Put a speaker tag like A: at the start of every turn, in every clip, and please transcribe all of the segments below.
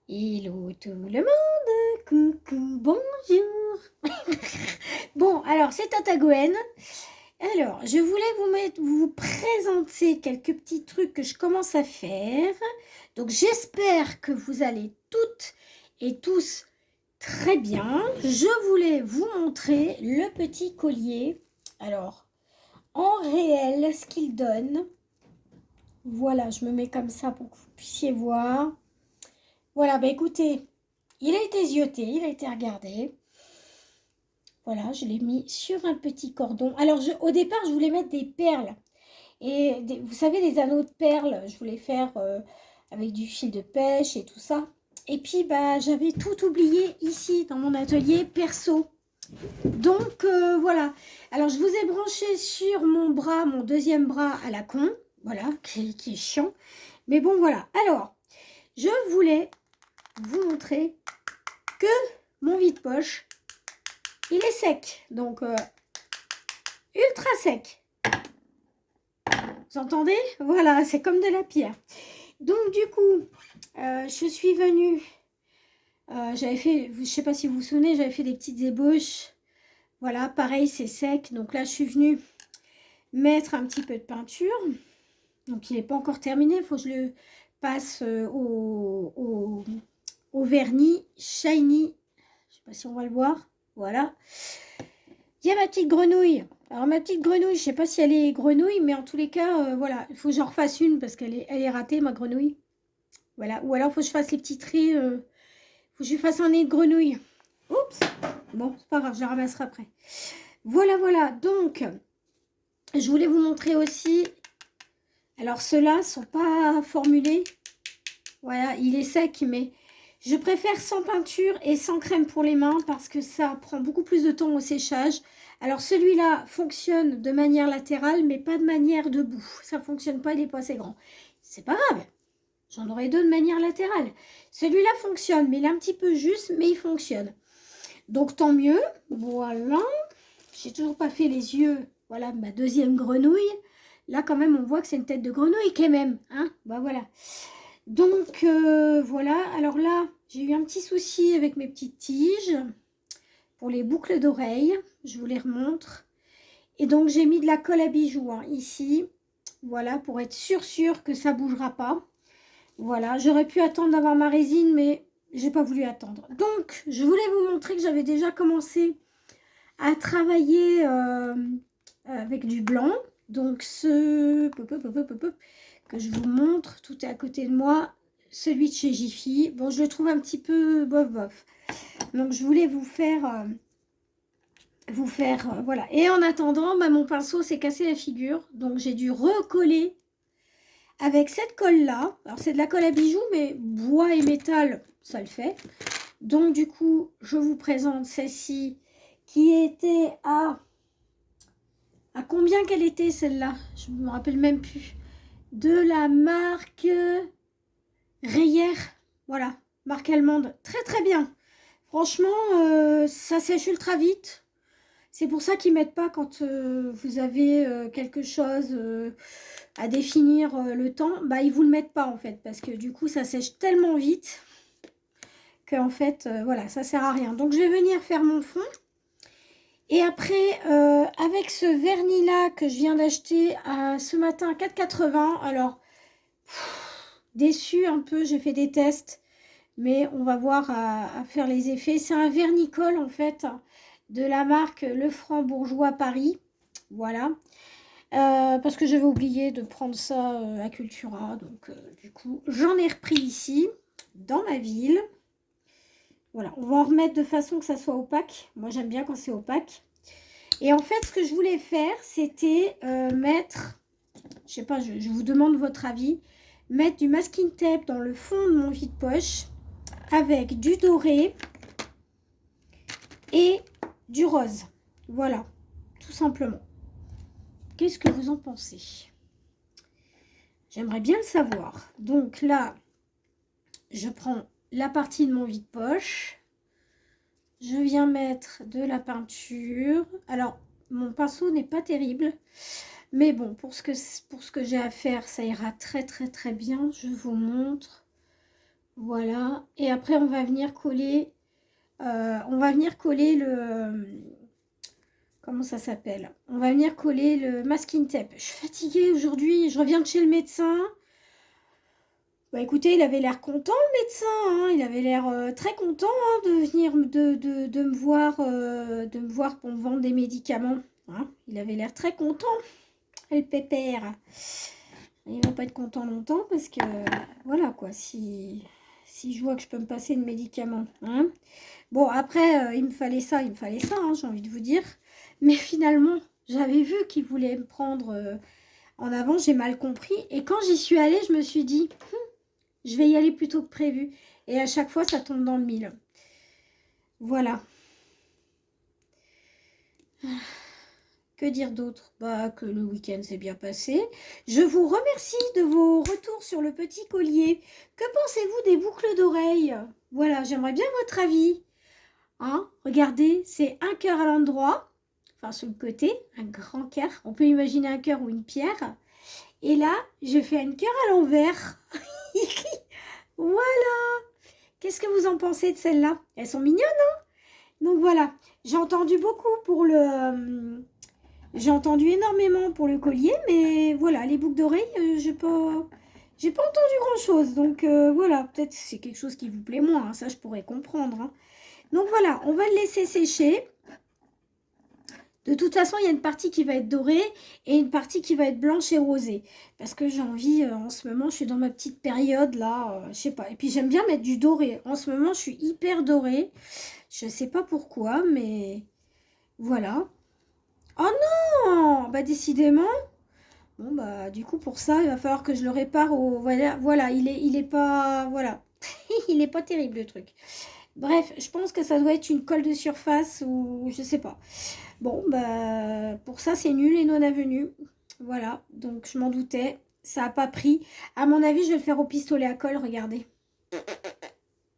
A: Hello tout le monde, coucou, bonjour. Bon, alors c'est Tata Gwen. Alors, je voulais vous présenter quelques petits trucs que je commence à faire. Donc, j'espère que vous allez toutes et tous très bien. Je voulais vous montrer le petit collier. Alors, en réel, ce qu'il donne. Voilà, je me mets comme ça pour que vous puissiez voir. Voilà, bah écoutez, il a été zioté, il a été regardé. Voilà, je l'ai mis sur un petit cordon. Alors, au départ, je voulais mettre des perles. Et vous savez, des anneaux de perles, je voulais faire avec du fil de pêche et tout ça. Et puis, bah, j'avais tout oublié ici, dans mon atelier perso. Donc, voilà. Alors, je vous ai branché sur mon bras, mon deuxième bras à la con. Voilà, qui est chiant. Mais bon, voilà. Alors, je voulais vous montrer que mon vide-poche, il est sec. Donc, ultra sec. Vous entendez? Voilà, c'est comme de la pierre. Donc, du coup, je suis venue. J'avais fait, je ne sais pas si vous vous souvenez, j'avais fait des petites ébauches. Voilà, pareil, c'est sec. Donc là, je suis venue mettre un petit peu de peinture. Donc, il n'est pas encore terminé. Il faut que je le passe au vernis shiny. Je ne sais pas si on va le voir. Voilà. Il y a ma petite grenouille. Alors, ma petite grenouille, je ne sais pas si elle est grenouille, mais en tous les cas, voilà, il faut que j'en refasse une parce qu'elle est ratée, ma grenouille. Voilà. Ou alors, il faut que je fasse les petits traits. Il faut que je lui fasse un nez de grenouille. Oups. Bon, c'est pas grave, je la ramasserai après. Voilà, voilà. Donc, je voulais vous montrer aussi. Alors, ceux-là ne sont pas formulés. Voilà, il est sec, mais je préfère sans peinture et sans crème pour les mains parce que ça prend beaucoup plus de temps au séchage. Alors, celui-là fonctionne de manière latérale, mais pas de manière debout. Ça ne fonctionne pas, il n'est pas assez grand. C'est pas grave. J'en aurai deux de manière latérale. Celui-là fonctionne, mais il est un petit peu juste, mais il fonctionne. Donc, tant mieux. Voilà. J'ai toujours pas fait les yeux. Voilà, ma deuxième grenouille. Là, quand même, on voit que c'est une tête de grenouille quand même. Hein, bah voilà. Donc, voilà. Alors là, j'ai eu un petit souci avec mes petites tiges pour les boucles d'oreilles. Je vous les remontre. Et donc, j'ai mis de la colle à bijoux ici. Voilà, pour être sûr que ça ne bougera pas. Voilà, j'aurais pu attendre d'avoir ma résine, mais j'ai pas voulu attendre. Donc, je voulais vous montrer que j'avais déjà commencé à travailler avec du blanc. Donc, que je vous montre, tout est à côté de moi. Celui de chez Jiffy. Bon, je le trouve un petit peu bof bof. Donc, je voulais vous faire... voilà. Et en attendant, bah, mon pinceau s'est cassé la figure. Donc, j'ai dû recoller avec cette colle-là. Alors, c'est de la colle à bijoux, mais bois et métal, ça le fait. Donc, du coup, je vous présente celle-ci qui était à... À combien qu'elle était, celle-là? Je ne me rappelle même plus. De la marque Reyer. Voilà, marque allemande. Très, très bien. Franchement, ça sèche ultra vite. C'est pour ça qu'ils ne mettent pas quand vous avez quelque chose à définir le temps. Bah, ils ne vous le mettent pas en fait. Parce que du coup, ça sèche tellement vite qu'en fait, voilà, ça ne sert à rien. Donc, je vais venir faire mon fond. Et après, avec ce vernis-là que je viens d'acheter ce matin à 4,80. Alors, déçu un peu, j'ai fait des tests. Mais on va voir à faire les effets. C'est un vernicole en fait de la marque Lefranc-Bourgeois Paris. Voilà. Parce que j'avais oublié de prendre ça à Cultura. Donc du coup, j'en ai repris ici, dans ma ville. Voilà, on va en remettre de façon que ça soit opaque. Moi, j'aime bien quand c'est opaque. Et en fait, ce que je voulais faire, c'était mettre, je sais pas, je vous demande votre avis, mettre du masking tape dans le fond de mon vide-poche avec du doré et du rose. Voilà, tout simplement. Qu'est-ce que vous en pensez? J'aimerais bien le savoir. Donc là, je prends la partie de mon vide-poche. Je viens mettre de la peinture. Alors, mon pinceau n'est pas terrible. Mais bon, pour ce que j'ai à faire, ça ira très très très bien. Je vous montre. Voilà. Et après, on va venir coller, le... Comment ça s'appelle? On va venir coller le masking tape. Je suis fatiguée aujourd'hui. Je reviens de chez le médecin. Bah écoutez, il avait l'air content le médecin, hein. Il avait l'air très content hein, de venir de me voir pour me vendre des médicaments, hein. Il avait l'air très content, le pépère. Il va pas être content longtemps parce que voilà quoi, si je vois que je peux me passer de médicaments, hein. Bon après, il me fallait ça, hein, j'ai envie de vous dire. Mais finalement, j'avais vu qu'il voulait me prendre en avant, j'ai mal compris. Et quand j'y suis allée, je me suis dit, je vais y aller plus tôt que prévu. Et à chaque fois, ça tombe dans le mille. Voilà. Que dire d'autre? Bah, que le week-end s'est bien passé. Je vous remercie de vos retours sur le petit collier. Que pensez-vous des boucles d'oreilles? Voilà, j'aimerais bien votre avis. Hein, regardez, c'est un cœur à l'endroit, enfin sur le côté, un grand cœur. On peut imaginer un cœur ou une pierre. Et là, je fais un cœur à l'envers. Voilà. Qu'est-ce que vous en pensez de celles-là? Elles sont mignonnes, hein? Donc voilà, j'ai entendu beaucoup pour le... j'ai entendu énormément pour le collier, mais voilà, les boucles d'oreilles, j'ai pas entendu grand-chose. Donc voilà, peut-être c'est quelque chose qui vous plaît moins, hein, ça je pourrais comprendre, hein. Donc voilà, on va le laisser sécher. De toute façon, il y a une partie qui va être dorée et une partie qui va être blanche et rosée. Parce que j'ai envie, en ce moment, je suis dans ma petite période là, je sais pas. Et puis j'aime bien mettre du doré. En ce moment, je suis hyper dorée. Je sais pas pourquoi, mais voilà. Oh non! Bah décidément. Bon bah du coup pour ça, il va falloir que je le répare au... Voilà, il est pas... Voilà. Il est pas terrible le truc. Bref, je pense que ça doit être une colle de surface ou je sais pas. Bon, bah, pour ça, c'est nul et non avenu. Voilà, donc je m'en doutais. Ça n'a pas pris. À mon avis, je vais le faire au pistolet à colle, regardez.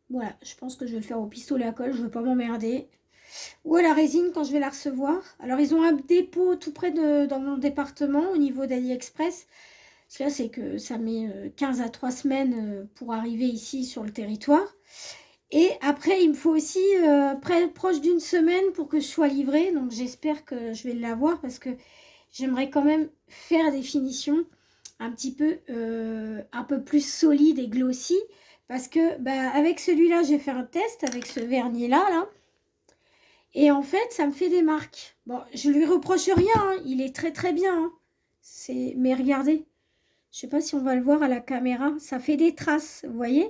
A: Voilà, je pense que je vais le faire au pistolet à colle. Je ne veux pas m'emmerder. Ou à la résine quand je vais la recevoir. Alors, ils ont un dépôt tout près dans mon département, au niveau d'AliExpress. Ce qu'il y a, c'est que ça met 15 à 3 semaines pour arriver ici sur le territoire. Et après, il me faut aussi proche d'une semaine pour que je sois livrée. Donc, j'espère que je vais l'avoir parce que j'aimerais quand même faire des finitions un peu plus solides et glossy. Parce que bah, avec celui-là, j'ai fait un test avec ce vernis-là. Là. Et en fait, ça me fait des marques. Bon, je lui reproche rien. Hein. Il est très très bien. Hein. Mais regardez. Je sais pas si on va le voir à la caméra. Ça fait des traces, vous voyez ?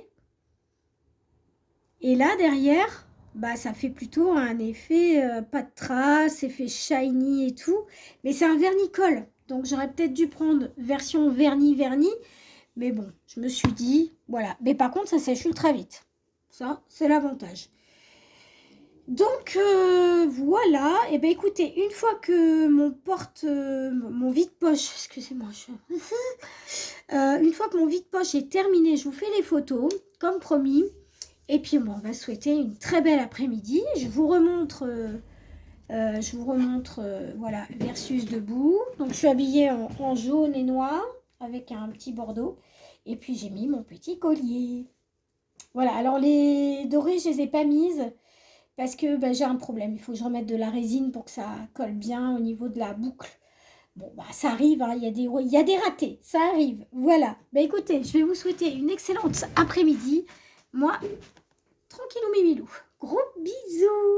A: Et là, derrière, bah, ça fait plutôt un effet pas de traces, effet shiny et tout. Mais c'est un vernis-colle. Donc, j'aurais peut-être dû prendre version vernis-vernis. Mais bon, je me suis dit, voilà. Mais par contre, ça sèche ultra vite. Ça, c'est l'avantage. Donc, voilà. Et bien, écoutez, une fois que mon vide-poche, excusez-moi, une fois que mon vide-poche est terminé, je vous fais les photos, comme promis. Et puis, bon, on va souhaiter une très belle après-midi. Je vous remontre, voilà, versus debout. Donc, je suis habillée en jaune et noir avec un petit bordeaux. Et puis, j'ai mis mon petit collier. Voilà, alors les dorées, je les ai pas mises parce que bah, j'ai un problème. Il faut que je remette de la résine pour que ça colle bien au niveau de la boucle. Bon, bah, ça arrive, hein, il y a des ratés, ça arrive. Voilà. Bah, écoutez, je vais vous souhaiter une excellente après-midi. Moi, tranquillou mimilou. Gros bisous.